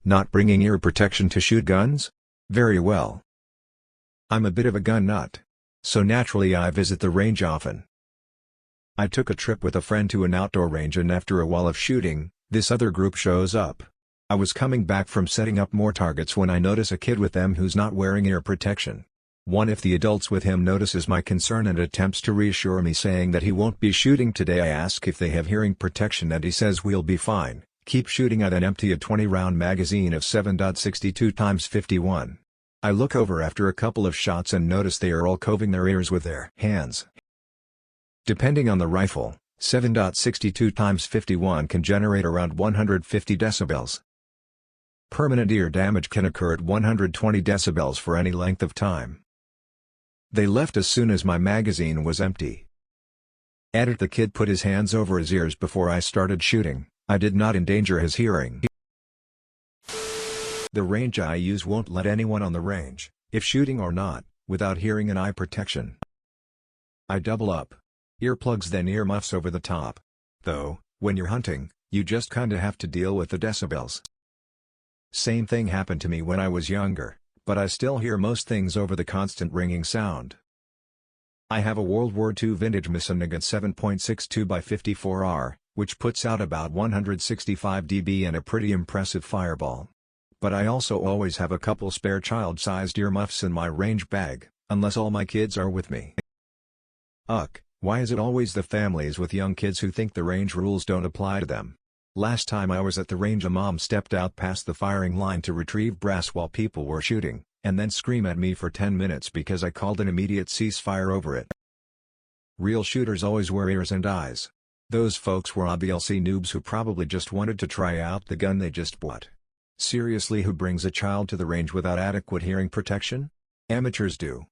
Not bringing ear protection to shoot guns? Very well. I'm a bit of a gun nut. So naturally I visit the range often. I took a trip with a friend to an outdoor range, and after a while of shooting, this other group shows up. I was coming back from setting up more targets when I notice a kid with them who's not wearing ear protection. One of the adults with him notices my concern and attempts to reassure me, saying that he won't be shooting today. I ask if they have hearing protection and he says we'll be fine. Keep shooting at an empty 20-round magazine of 7.62x51. I look over after a couple of shots and notice they are all coving their ears with their hands. Depending on the rifle, 7.62x51 can generate around 150 decibels. Permanent ear damage can occur at 120 decibels for any length of time. They left as soon as my magazine was empty. Edit: the kid put his hands over his ears before I started shooting. I did not endanger his hearing. The range I use won't let anyone on the range, if shooting or not, without hearing and eye protection. I double up. Earplugs then earmuffs over the top. Though, when you're hunting, you just kinda have to deal with the decibels. Same thing happened to me when I was younger, but I still hear most things over the constant ringing sound. I have a World War II vintage Masonigan 7.62x54R, which puts out about 165 dB and a pretty impressive fireball. But I also always have a couple spare child-sized earmuffs in my range bag, unless all my kids are with me. Why is it always the families with young kids who think the range rules don't apply to them? Last time I was at the range, a mom stepped out past the firing line to retrieve brass while people were shooting, and then scream at me for 10 minutes because I called an immediate ceasefire over it. Real shooters always wear ears and eyes. Those folks were obviously noobs who probably just wanted to try out the gun they just bought. Seriously, who brings a child to the range without adequate hearing protection? Amateurs do.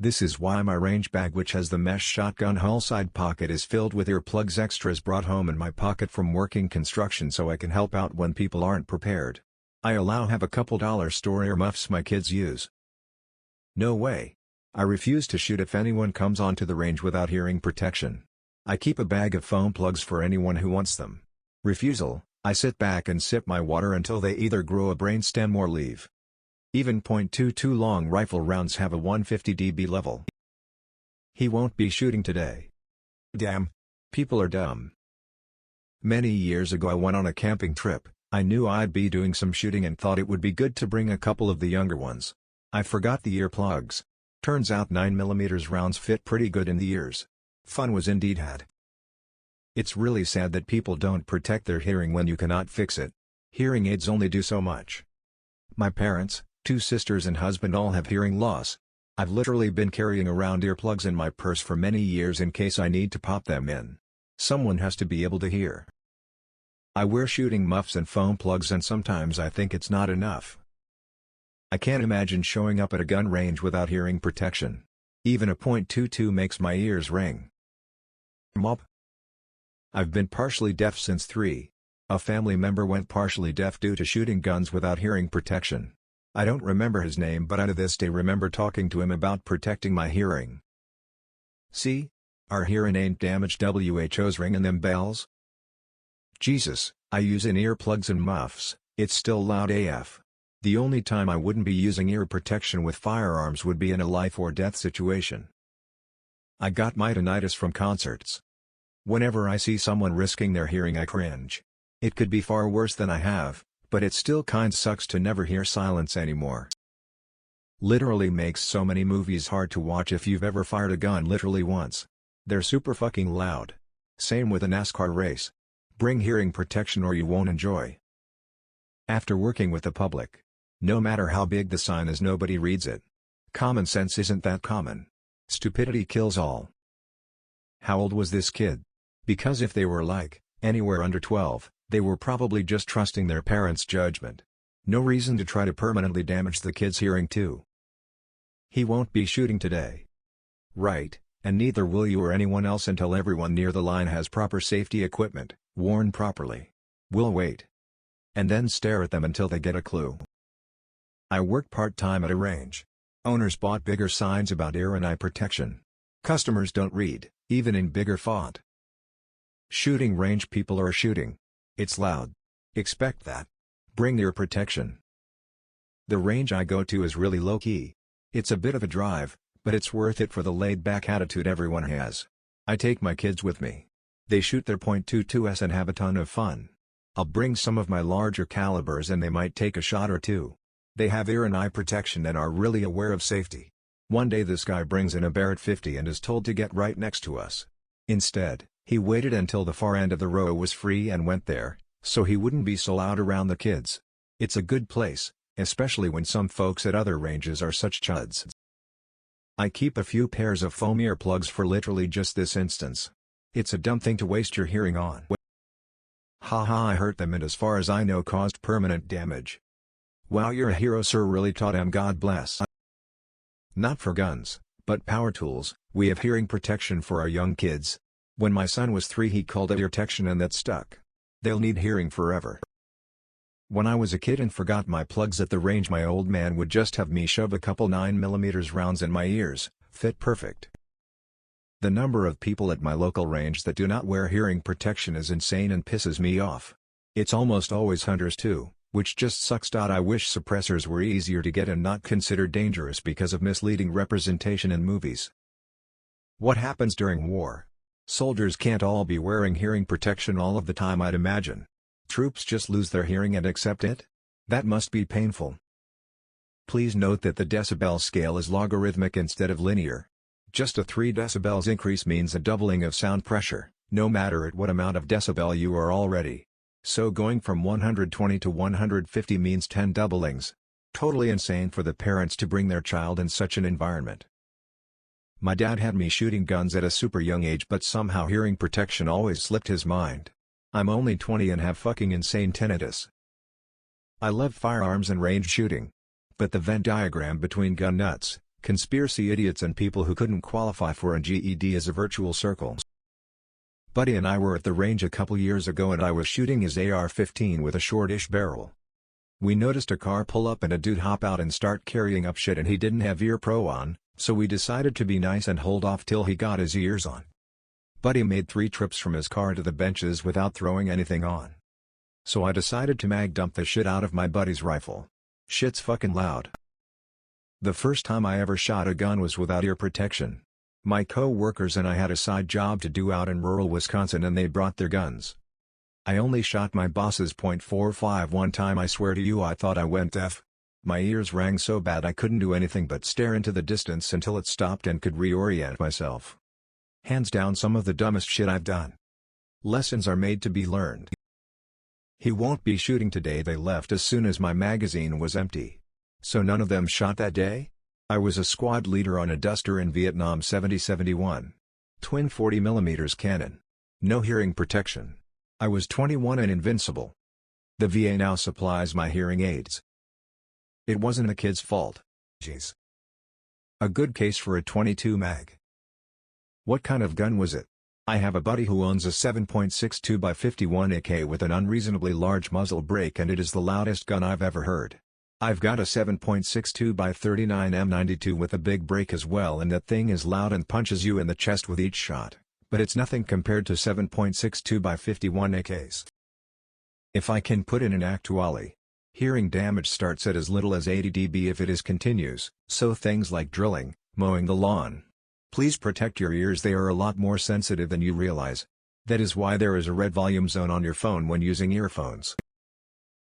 This is why my range bag, which has the mesh shotgun hull side pocket, is filled with earplugs extras brought home in my pocket from working construction so I can help out when people aren't prepared. I have a couple dollar store earmuffs my kids use. No way. I refuse to shoot if anyone comes onto the range without hearing protection. I keep a bag of foam plugs for anyone who wants them. Refusal: I sit back and sip my water until they either grow a brainstem or leave. Even .22 long rifle rounds have a 150 dB level. He won't be shooting today. Damn. People are dumb. Many years ago I went on a camping trip. I knew I'd be doing some shooting and thought it would be good to bring a couple of the younger ones. I forgot the earplugs. Turns out 9mm rounds fit pretty good in the ears. Fun was indeed had. It's really sad that people don't protect their hearing when you cannot fix it. Hearing aids only do so much. My parents, 2 sisters and husband all have hearing loss. I've literally been carrying around earplugs in my purse for many years in case I need to pop them in. Someone has to be able to hear. I wear shooting muffs and foam plugs, and sometimes I think it's not enough. I can't imagine showing up at a gun range without hearing protection. Even a .22 makes my ears ring. Mop. I've been partially deaf since 3. A family member went partially deaf due to shooting guns without hearing protection. I don't remember his name, but I to this day remember talking to him about protecting my hearing. See? Our hearing ain't damaged. WHO's ringing them bells. Jesus, I use in-ear plugs and muffs, it's still loud AF. The only time I wouldn't be using ear protection with firearms would be in a life or death situation. I got my tinnitus from concerts. Whenever I see someone risking their hearing I cringe. It could be far worse than I have, but it still kinda sucks to never hear silence anymore. Literally makes so many movies hard to watch if you've ever fired a gun literally once. They're super fucking loud. Same with a NASCAR race. Bring hearing protection or you won't enjoy. After working with the public, no matter how big the sign is, nobody reads it. Common sense isn't that common. Stupidity kills all. How old was this kid? Because if they were anywhere under 12, they were probably just trusting their parents' judgment. No reason to try to permanently damage the kid's hearing too. He won't be shooting today. Right, and neither will you or anyone else until everyone near the line has proper safety equipment, worn properly. We'll wait. And then stare at them until they get a clue. I work part-time at a range. Owners bought bigger signs about ear and eye protection. Customers don't read, even in bigger font. Shooting range people are shooting. It's loud. Expect that. Bring ear protection. The range I go to is really low-key. It's a bit of a drive, but it's worth it for the laid-back attitude everyone has. I take my kids with me. They shoot their .22s and have a ton of fun. I'll bring some of my larger calibers and they might take a shot or two. They have ear and eye protection and are really aware of safety. One day this guy brings in a Barrett 50 and is told to get right next to us. Instead, he waited until the far end of the row was free and went there, so he wouldn't be so loud around the kids. It's a good place, especially when some folks at other ranges are such chuds. I keep a few pairs of foam earplugs for literally just this instance. It's a dumb thing to waste your hearing on. Haha, I hurt them and as far as I know caused permanent damage. Wow, you're a hero sir, really taught him, God bless. Not for guns, but power tools, we have hearing protection for our young kids. When my son was 3 he called it ear protection and that stuck. They'll need hearing forever. When I was a kid and forgot my plugs at the range, my old man would just have me shove a couple 9mm rounds in my ears, fit perfect. The number of people at my local range that do not wear hearing protection is insane and pisses me off. It's almost always hunters too, which just sucks. I wish suppressors were easier to get and not considered dangerous because of misleading representation in movies. What happens during war? Soldiers can't all be wearing hearing protection all of the time, I'd imagine. Troops just lose their hearing and accept it? That must be painful. Please note that the decibel scale is logarithmic instead of linear. Just a 3 decibels increase means a doubling of sound pressure, no matter at what amount of decibel you are already. So going from 120 to 150 means 10 doublings. Totally insane for the parents to bring their child in such an environment. My dad had me shooting guns at a super young age, but somehow hearing protection always slipped his mind. I'm only 20 and have fucking insane tinnitus. I love firearms and range shooting. But the Venn diagram between gun nuts, conspiracy idiots and people who couldn't qualify for a GED is a virtual circle. Buddy and I were at the range a couple years ago and I was shooting his AR-15 with a shortish barrel. We noticed a car pull up and a dude hop out and start carrying up shit, and he didn't have ear pro on, so we decided to be nice and hold off till he got his ears on. Buddy made 3 trips from his car to the benches without throwing anything on. So I decided to mag dump the shit out of my buddy's rifle. Shit's fucking loud. The first time I ever shot a gun was without ear protection. My co-workers and I had a side job to do out in rural Wisconsin and they brought their guns. I only shot my boss's .45 one time. I swear to you I thought I went deaf. My ears rang so bad I couldn't do anything but stare into the distance until it stopped and could reorient myself. Hands down some of the dumbest shit I've done. Lessons are made to be learned. He won't be shooting today. They left as soon as my magazine was empty. So none of them shot that day? I was a squad leader on a Duster in Vietnam 70-71. Twin 40mm cannon. No hearing protection. I was 21 and invincible. The VA now supplies my hearing aids. It wasn't the kid's fault. Jeez. A good case for a 22 mag. What kind of gun was it? I have a buddy who owns a 7.62 by 51 AK with an unreasonably large muzzle brake and it is the loudest gun I've ever heard. I've got a 7.62 by 39 M92 with a big brake as well, and that thing is loud and punches you in the chest with each shot, but it's nothing compared to 7.62 by 51 AKs. If I can put in an actually, hearing damage starts at as little as 80 dB if it is continuous, so things like drilling, mowing the lawn. Please protect your ears, they are a lot more sensitive than you realize. That is why there is a red volume zone on your phone when using earphones.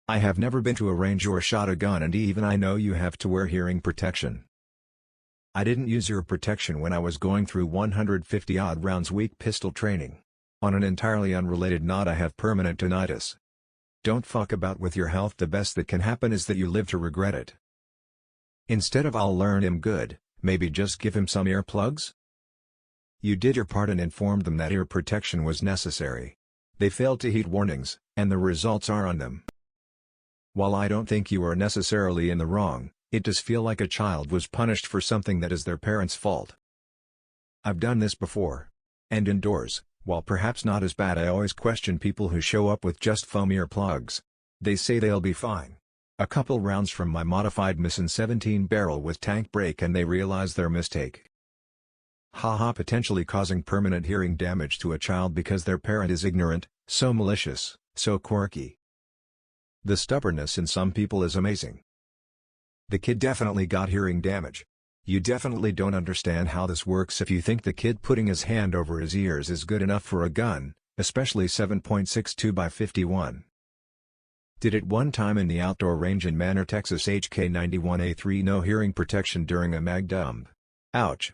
I have never been to a range or shot a gun, and even I know you have to wear hearing protection. I didn't use ear protection when I was going through 150 odd rounds week pistol training. On an entirely unrelated note, I have permanent tinnitus. Don't fuck about with your health. The best that can happen is that you live to regret it. Instead of "I'll learn him" good, maybe just give him some earplugs? You did your part and informed them that ear protection was necessary. They failed to heed warnings, and the results are on them. While I don't think you are necessarily in the wrong, it does feel like a child was punished for something that is their parents' fault. I've done this before. And indoors, while perhaps not as bad, I always question people who show up with just foam earplugs. They say they'll be fine. A couple rounds from my modified Misson 17 barrel with tank brake and they realize their mistake. Haha, potentially causing permanent hearing damage to a child because their parent is ignorant, so malicious, so quirky. The stubbornness in some people is amazing. The kid definitely got hearing damage. You definitely don't understand how this works if you think the kid putting his hand over his ears is good enough for a gun, especially 7.62 by 51. Did it one time in the outdoor range in Manor, Texas. HK91A3. No hearing protection during a mag dump. Ouch.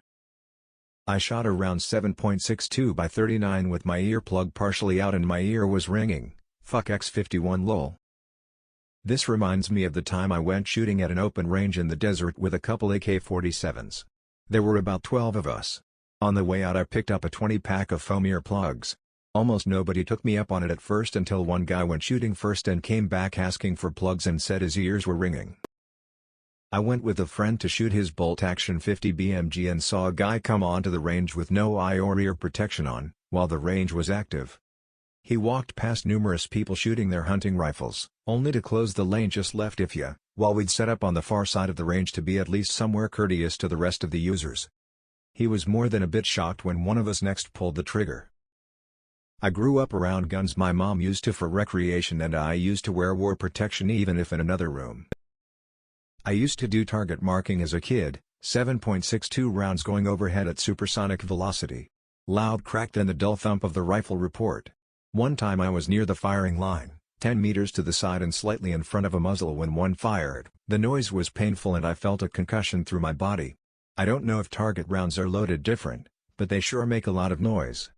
I shot around 7.62 by 39 with my earplug partially out and my ear was ringing. Fuck X51 lol. This reminds me of the time I went shooting at an open range in the desert with a couple AK-47s. There were about 12 of us. On the way out I picked up a 20-pack of foam earplugs. Almost nobody took me up on it at first until one guy went shooting first and came back asking for plugs and said his ears were ringing. I went with a friend to shoot his bolt-action 50 BMG and saw a guy come onto the range with no eye or ear protection on, while the range was active. He walked past numerous people shooting their hunting rifles, only to close the lane just left if ya, while we'd set up on the far side of the range to be at least somewhere courteous to the rest of the users. He was more than a bit shocked when one of us next pulled the trigger. I grew up around guns my mom used to for recreation and I used to wear war protection even if in another room. I used to do target marking as a kid, 7.62 rounds going overhead at supersonic velocity. Loud crack then the dull thump of the rifle report. One time I was near the firing line, 10 meters to the side and slightly in front of a muzzle when one fired. The noise was painful and I felt a concussion through my body. I don't know if target rounds are loaded different, but they sure make a lot of noise.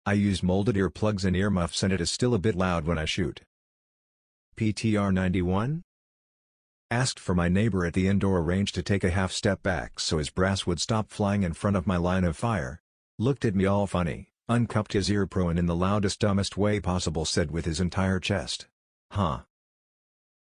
I use molded earplugs and earmuffs and it is still a bit loud when I shoot. PTR 91? Asked for my neighbor at the indoor range to take a half step back so his brass would stop flying in front of my line of fire. Looked at me all funny, uncupped his ear pro and in the loudest dumbest way possible said with his entire chest, "Huh.